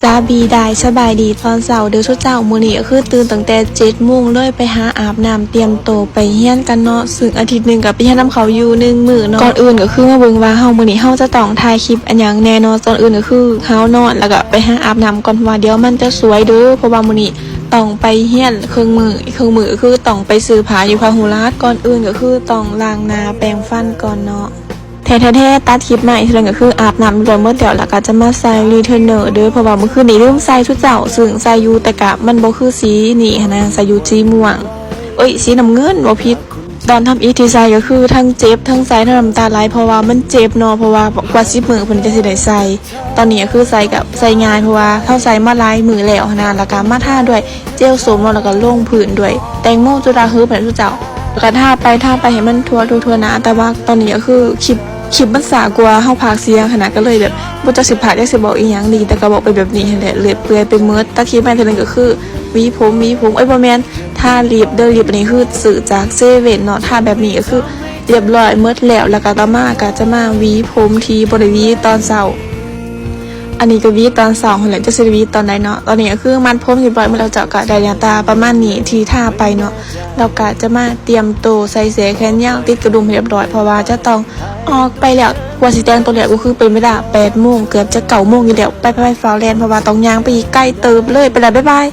จ้าบีได้สบายดีตอนเช้าเด้อทุกเจ้ามื้อนี้ก็คือตื่นตั้งแต่7 โมงเลยไปหาอาบน้ำเตรียมโตวไปเฮียนกันเนาะซึ่งอาทิตย์นึงก็ไปเฮียนนำเขาอยู่1 มื้อเนาะก่อนอื่นก็คือมาเบิ่งว่าเฮามื้อนี้เฮาจะต้องถ่ายคลิปอันหยังแน่เนาะก่อนอื่นก็คือเฮานอนแล้วก็ไปหาอาบน้ำก่อนว่าเดี๋ยวมันจะสวยเด้อเพราะว่ามื้อนี้ต้องไปเฮียนครึ่งมื้ออีกครึ่งมื้อคือต้องไปซื้อผ้าอยู่พหุรัตน์ก่อนอื่นก็คือต้องล้างหน้าแปรงฟันก่อนเนาะแท้ๆตัดคลิปมาอีกทีนึงก็คืออาบน้ำรวมเมื่อเดี๋ยวแล้วก็จะมาใส่รีเทนเนอร์เด้อเพราะว่าเมื่อคืนนี้ลืมใส่ชุดเจ้าซึ่งใส่อยู่แต่กะมันบ่คือสีนี่นะใส่อยู่สีม่วงสีน้ำเงินบ่ผิดตอนทำอีทีใส่ก็คือทั้งเจ็บทั้งใส่ทั้งน้ำตาไหลเพราะว่ามันเจ็บเนาะเพราะว่ากว่า10 มื้อเพิ่นจะสิได้ใส่ตอนนี้ก็คือใส่กับใส่ง่ายเพราะว่าเฮาใส่มาหลายมื้อแล้วนะแล้วก็มาทาด้วยเจลโสมเนาะแล้วก็ลงพื้นด้วยแตงโมจุฬาฮึบให้ชุดเจ้าแล้วก็ทาไปให้มันทั่วๆนะแต่ว่าตอนนี้ก็คือคลิปมันสากว่าเฮาพากเสียงขนาดก็เลยแบบบ่จักสิพากจักสิบอกอีหยังดีแต่ก็บอกไปแบบนี้แหละเลือดเปื่อยไปหมดตะคลิปแม่นเทื่อนึงก็คือวีผมบ่แม่นทาลิปเด้อลิปอันนี้คือซื้อจากเซเว่นเนาะทาแบบนี้ก็คือเรียบร้อยหมดแล้วก็ต่อมาก็จะมาวีผมทีบ่ได้วีตอนเช้าอันนี้ก็วีตอน2หั่นแหละจะสิวีตอนใดเนาะตอนนี้ก็คือมัดผมเรียบร้อยหมดแล้วเจ้าก็ได้หน้าตาประมาณนี้ที่ทาไปเนาะแล้วก็จะมาเตรียมโตวใส่เสื้อแขนยาวติดกระดุมเรียบร้อยเพราะว่าจะต้องออกไปแล้วกว่าสิแต่งตัวแล้วก็คือเป็นเวลา8 โมงเกือบจะ9 โมงอยู่แล้วไปฟ้าวแลนเพราะว่าต้องย่างไปอีกใกล้เติบเลยไปแล้วบ๊ายบาย